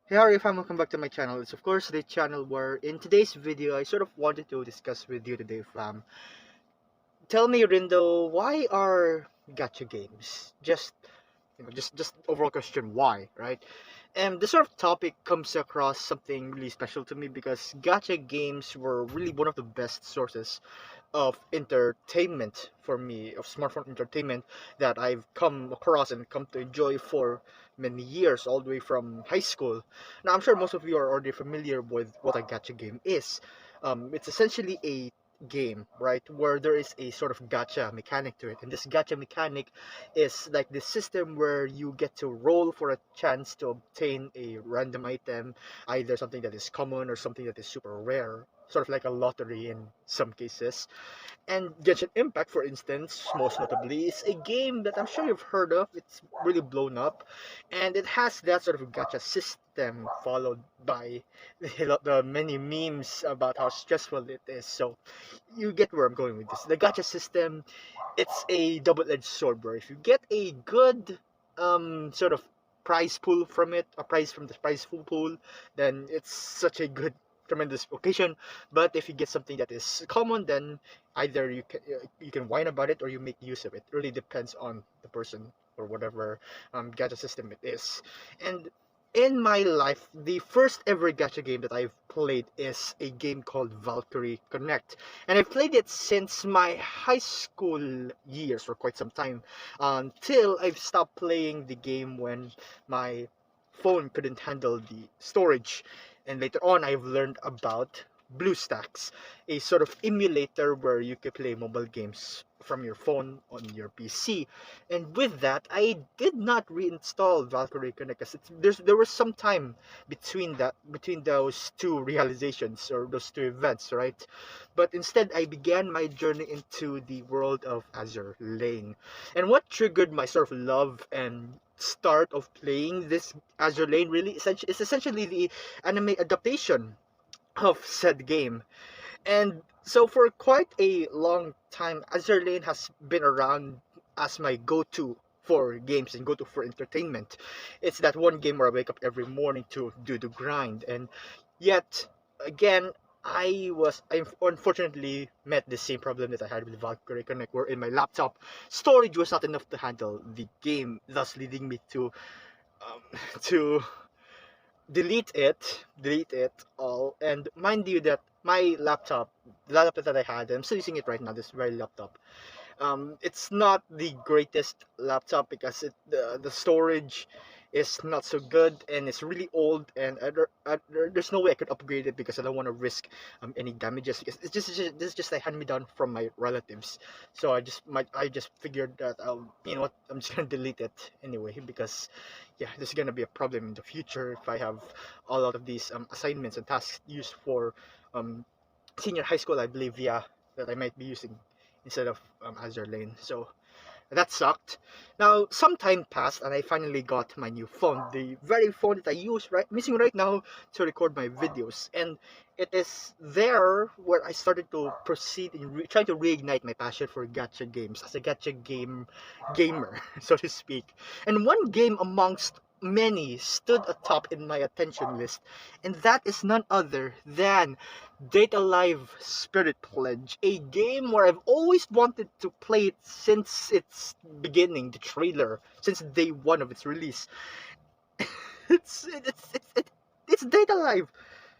Hey, how are you, fam? Welcome back to my channel. It's of course the channel where in today's video I sort of wanted to discuss with you today, fam. Tell me, Rindo, why are gacha games? Just overall question, why, right? And this sort of topic comes across something really special to me because gacha games were really one of the best sources of entertainment for me, of smartphone entertainment that I've come across and come to enjoy for many years, all the way from high school. Now, I'm sure most of you are already familiar with what a gacha game is. It's essentially a game, right, where there is a sort of gacha mechanic to it, and this gacha mechanic is like the system where you get to roll for a chance to obtain a random item, either something that is common or something that is super rare, sort of like a lottery in some cases. And Genshin Impact, for instance, most notably, is a game that I'm sure you've heard of. It's really blown up, and it has that sort of gacha system, followed by the many memes about how stressful it is. So you get where I'm going with this. The gacha system, it's a double-edged sword, bro. If you get a good sort of prize pool from it, a prize from the prize pool, then it's such a good tremendous occasion. But if you get something that is common, then either you can whine about it or you make use of it. It really depends on the person or whatever gacha system it is. And in my life, the first ever gacha game that I've played is a game called Valkyrie Connect, and I've played it since my high school years for quite some time, until I've stopped playing the game when my phone couldn't handle the storage. And later on, I've learned about BlueStacks, a sort of emulator where you can play mobile games from your phone on your PC. And with that, I did not reinstall Valkyrie Connect because there was some time between those two realizations or those two events, right? But instead, I began my journey into the world of Azure Lane. And what triggered my sort of love and start of playing this Azure Lane really is essentially the anime adaptation of said game. And so for quite a long time, Azure Lane has been around as my go-to for games and go-to for entertainment. It's that one game where I wake up every morning to do the grind. And yet, again, I unfortunately met the same problem that I had with Valkyrie Connect, where in my laptop storage was not enough to handle the game, thus leading me to to delete it all. And mind you that my laptop, the laptop that I had, I'm still using it right now, this very laptop. It's not the greatest laptop because the storage is not so good and it's really old, and there's no way I could upgrade it because I don't want to risk any damages, because this is just a hand me down from my relatives. So I just figured that you know what, I'm just gonna delete it anyway, because yeah, this is gonna be a problem in the future if I have a lot of these assignments and tasks used for um, senior high school, I believe. Yeah, that I might be using instead of Azure Lane. So that sucked. Now, some time passed and I finally got my new phone, the very phone that I use missing right now to record my videos. And it is there where I started to proceed in trying to reignite my passion for gacha games as a gamer, so to speak. And one game amongst many stood atop in my attention list, and that is none other than Data Live Spirit Pledge, a game where I've always wanted to play it since its beginning, the trailer, since day one of its release. It's Data Live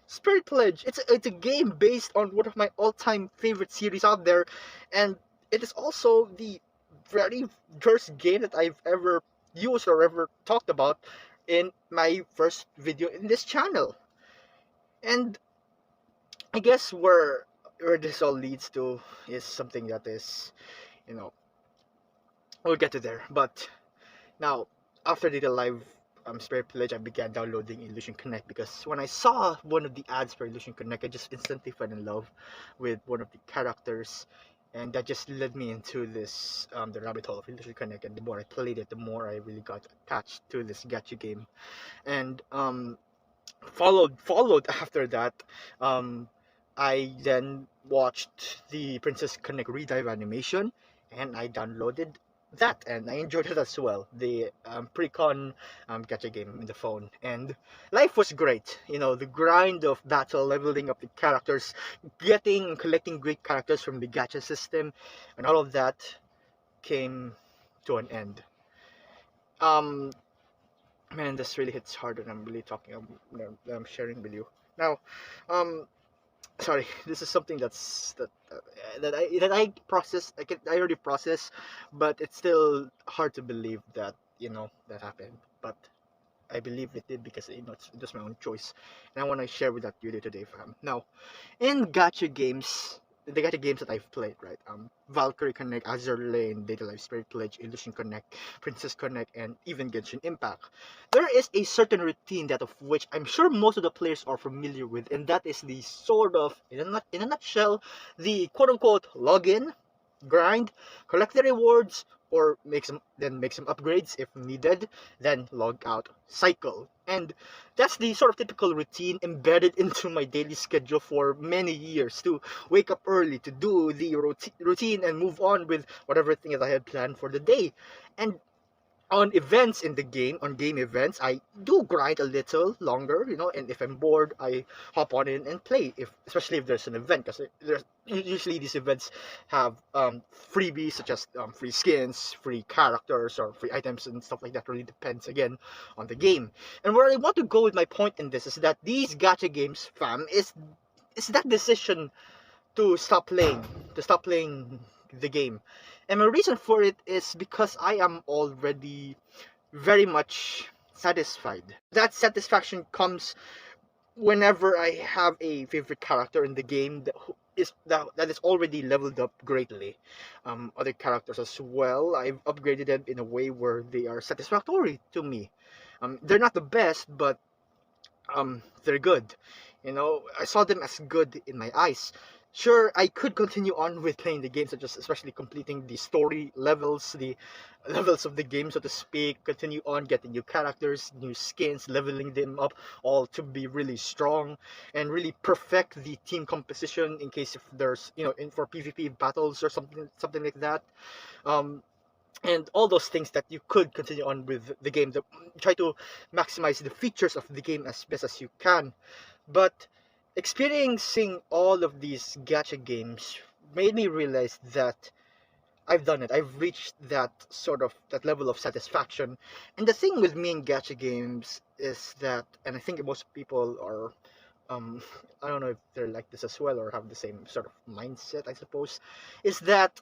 Spirit Pledge. It's a game based on one of my all-time favorite series out there, and it is also the very first game that I've ever used or ever talked about in my first video in this channel. And I guess where this all leads to is something that is, you know, we'll get to there. But now, after the live Spirit Pledge, I began downloading Illusion Connect because when I saw one of the ads for Illusion Connect, I just instantly fell in love with one of the characters, and that just led me into this the rabbit hole of Illusion Connect. And the more I played it, the more I really got attached to this gacha game. And followed after that, um, I then watched the Princess Connect Redive animation, and I downloaded that, and I enjoyed it as well. The pre-con gacha game in the phone, and life was great. You know, the grind of battle, leveling up the characters, getting collecting great characters from the gacha system, and all of that came to an end. Um, Man, this really hits hard, and I'm really talking. I'm sharing with you now. Um, Sorry, this is something that I process. I already process, but it's still hard to believe that that happened. But I believe it did because it was my own choice, and I want to share with that with you today, fam. Now, in gacha games, the gacha games that I've played, right? Valkyrie Connect, Azure Lane, Data Life Spirit Pledge, Illusion Connect, Princess Connect, and even Genshin Impact. There is a certain routine that of which I'm sure most of the players are familiar with, and that is the sort of, in a nutshell, the quote unquote login, grind, collect the rewards, or make some upgrades if needed, then log out cycle. And that's the sort of typical routine embedded into my daily schedule for many years, to wake up early, to do the routine and move on with whatever thing that I had planned for the day. And on events in the game, on game events, I do grind a little longer, and if I'm bored, I hop on in and play, if especially if there's an event, because there's usually these events have freebies such as free skins, free characters, or free items and stuff like that. Really depends again on the game. And where I want to go with my point in this is that these gacha games, fam, is that decision to stop playing the game. And my reason for it is because I am already very much satisfied. That satisfaction comes whenever I have a favorite character in the game that is already leveled up greatly. Other characters as well, I've upgraded them in a way where they are satisfactory to me. They're not the best, but they're good. I saw them as good in my eyes. Sure, I could continue on with playing the game, such as especially completing the story levels, the levels of the game, so to speak. Continue on getting new characters, new skins, leveling them up, all to be really strong and really perfect the team composition in case if there's, in for PvP battles or something like that. Um, and all those things that you could continue on with the game, try to maximize the features of the game as best as you can. But experiencing all of these gacha games made me realize that I've done it. I've reached that level of satisfaction. And the thing with me in gacha games is that, and I think most people are, I don't know if they're like this as well or have the same sort of mindset, I suppose, is that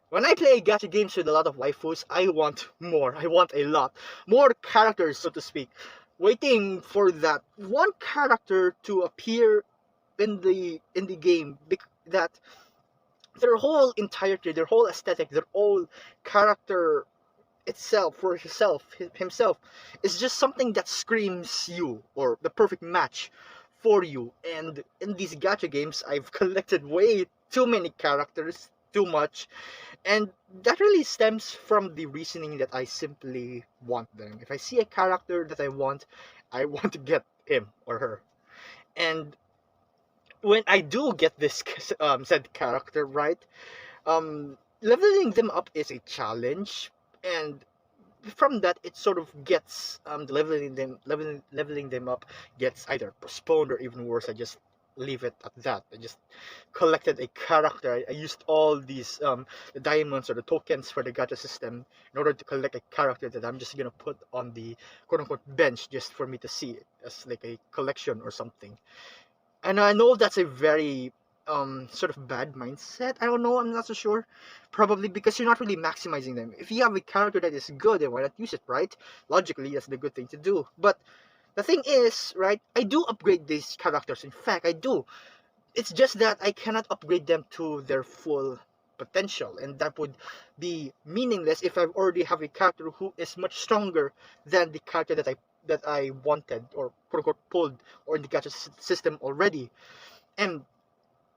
when I play gacha games with a lot of waifus, I want more. I want a lot more characters, so to speak. Waiting for that one character to appear in the game, that their whole entirety, their whole aesthetic, their whole character itself for himself is just something that screams you, or the perfect match for you. And in these gacha games, I've collected way too many characters, too much, and that really stems from the reasoning that I simply want them. If I see a character that I want to get him or her. And when I do get this said character right, leveling them up is a challenge, and from that it sort of gets the leveling them up gets either postponed, or even worse, I just leave it at that. I just collected a character. I used all these the diamonds or the tokens for the gacha system in order to collect a character that I'm just gonna put on the quote unquote bench just for me to see it as like a collection or something. And I know that's a very sort of bad mindset. I don't know, I'm not so sure. Probably because you're not really maximizing them. If you have a character that is good, then why not use it, right? Logically, that's the good thing to do. But the thing is, right, I do upgrade these characters. In fact, I do. It's just that I cannot upgrade them to their full potential, and that would be meaningless if I already have a character who is much stronger than the character that I wanted, or quote unquote pulled, or in the gacha system already. And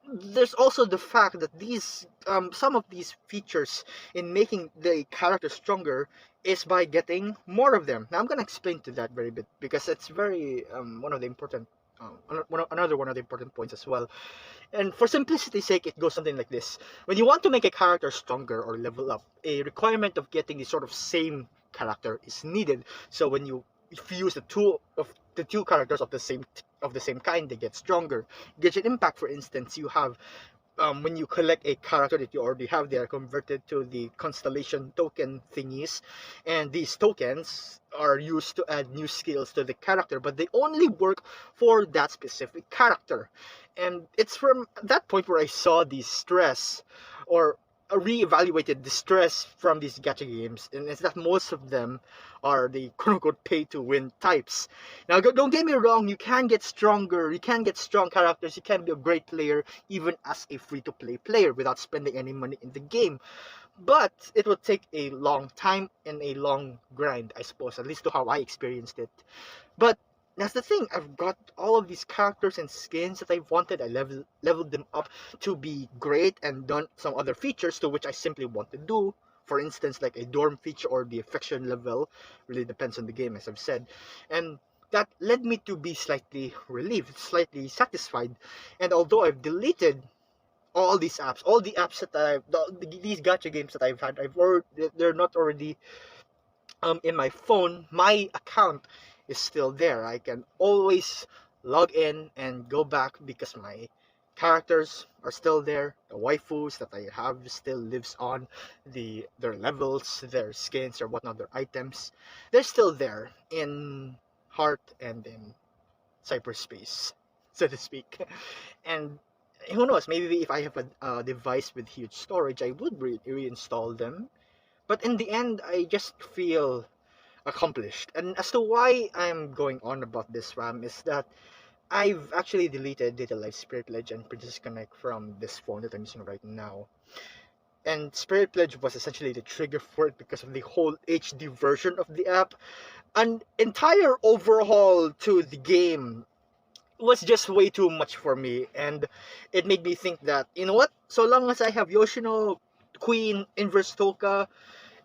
there's also the fact that these some of these features in making the character stronger is by getting more of them. Now I'm gonna explain to that very bit, because it's very one of the important Another one of the important points as well. And for simplicity's sake, it goes something like this: when you want to make a character stronger or level up, a requirement of getting the sort of same character is needed. So when you, if you use the two characters of the same kind, they get stronger. Gadget Impact, for instance, you have, when you collect a character that you already have, they are converted to the constellation token thingies, and these tokens are used to add new skills to the character, but they only work for that specific character. And it's from that point where I saw the stress, or reevaluated the stress from these gacha games, and it's that most of them are the quote unquote pay to win types. Now, don't get me wrong, you can get stronger, you can get strong characters, you can be a great player even as a free to play player without spending any money in the game. But it would take a long time and a long grind, I suppose, at least to how I experienced it. But that's the thing, I've got all of these characters and skins that I wanted. I leveled them up to be great and done some other features to which I simply want to do. For instance, like a dorm feature or the affection level, really depends on the game, as I've said. And that led me to be slightly relieved, slightly satisfied. And although I've deleted all these apps, all the apps that these gacha games that I've had, they're not already in my phone. My account is still there. I can always log in and go back because my characters are still there. The waifus that I have still lives on. Their levels, their skins or whatnot, their items, they're still there in heart and in cyberspace, so to speak. And who knows, maybe if I have a device with huge storage, I would reinstall them. But in the end, I just feel accomplished. And as to why I'm going on about this, RAM, is that I've actually deleted Data Life, Spirit Pledge, and Princess Connect from this phone that I'm using right now. And Spirit Pledge was essentially the trigger for it because of the whole HD version of the app. An entire overhaul to the game was just way too much for me, and it made me think that, you know what, so long as I have Yoshino, Queen, Inverse Toka,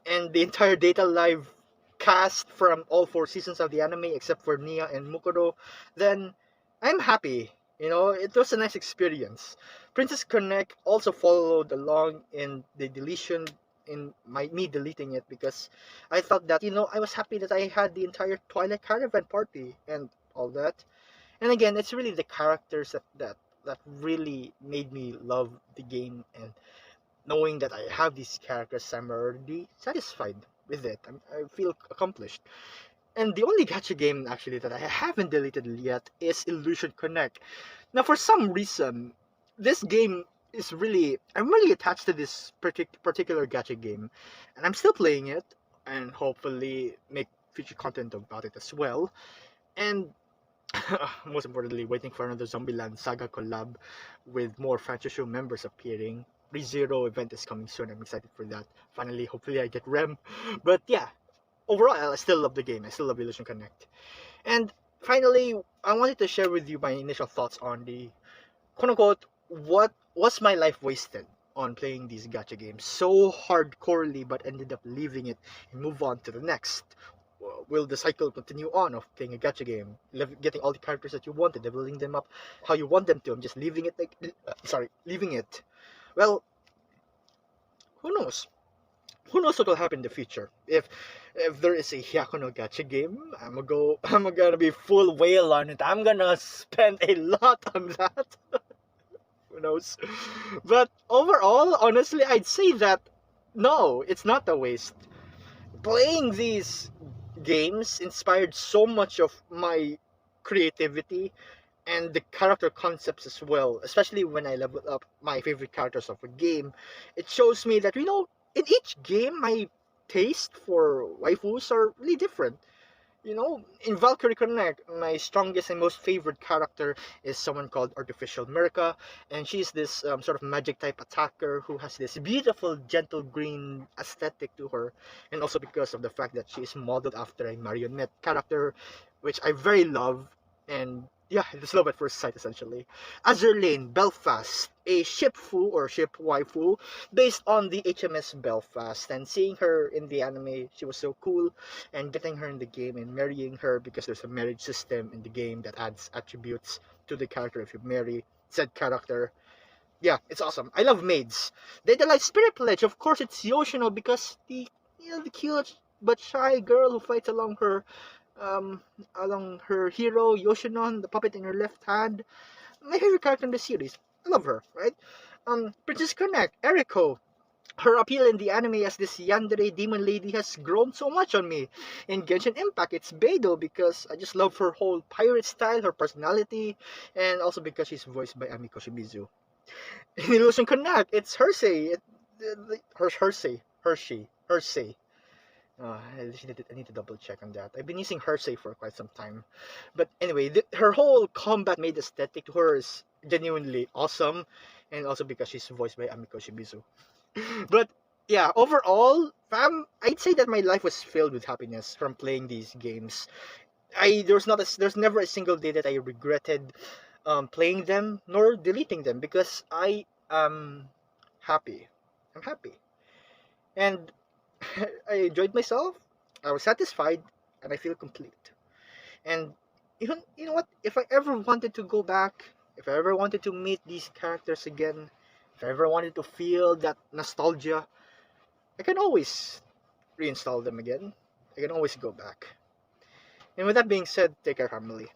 and the entire Data Live cast from all four seasons of the anime except for Nia and Mukuro, then I'm happy. You know, it was a nice experience. Princess Connect also followed along in the deletion, in me deleting it, because I thought that, you know, I was happy that I had the entire Twilight Caravan party and all that. And again, it's really the characters that really made me love the game, and knowing that I have these characters, I'm already satisfied with it. I feel accomplished. And the only gacha game actually that I haven't deleted yet is Illusion Connect. Now, for some reason, this game is really, I'm really attached to this particular gacha game, and I'm still playing it, and hopefully make future content about it as well. And most importantly, waiting for another Zombieland Saga collab with more franchise show members appearing. ReZero event is coming soon. I'm excited for that. Finally, hopefully I get Rem. But yeah, overall, I still love the game. I still love Illusion Connect. And finally, I wanted to share with you my initial thoughts on the quote unquote, what was my life wasted on playing these gacha games so hardcorely, but ended up leaving it and move on to the next. Will the cycle continue on of playing a gacha game, getting all the characters that you wanted, leveling them up how you want them to? I'm just leaving it like, leaving it. Well, who knows? Who knows what will happen in the future? If there is a Hyakuno gacha game, I'm gonna be full whale on it. I'm gonna spend a lot on that. Who knows? But overall, honestly, I'd say that no, it's not a waste. Playing these games inspired so much of my creativity and the character concepts as well, especially when I leveled up my favorite characters of a game. It shows me that, you know, in each game, my taste for waifus are really different. You know, in Valkyrie Connect, my strongest and most favorite character is someone called Artificial Mirka, and she's this sort of magic type attacker who has this beautiful, gentle green aesthetic to her, and also because of the fact that she is modeled after a marionette character, which I very love. And Yeah, it's love at first sight essentially. Azur Lane, Belfast, a shipfu or ship waifu based on the HMS Belfast. And seeing her in the anime, she was so cool. And getting her in the game and marrying her because there's a marriage system in the game that adds attributes to the character if you marry said character. Yeah, it's awesome. I love maids. They delight Spirit Pledge. Of course, it's Yoshino because the cute but shy girl who fights um along her hero Yoshinon, the puppet in her left hand. My favorite character in the series. I love her, right? Princess Connect, Eriko. Her appeal in the anime as this yandere demon lady has grown so much on me. In Genshin Impact, it's Beidou because I just love her whole pirate style, her personality, and also because she's voiced by Amiko Shimizu. In Illusion Connect, it's Hersey. Hershey. I need to double check on that. I've been using Hersey for quite some time. But anyway, her whole combat made aesthetic to her is genuinely awesome. And also because she's voiced by Amiko Shimizu. But yeah, overall, fam, I'd say that my life was filled with happiness from playing these games. There's never a single day that I regretted playing them nor deleting them because I am happy. I'm happy. And I enjoyed myself. I was satisfied and I feel complete. And even you know what? If I ever wanted to go back, if I ever wanted to meet these characters again, if I ever wanted to feel that nostalgia, I can always reinstall them again. I can always go back. And with that being said, take care, family.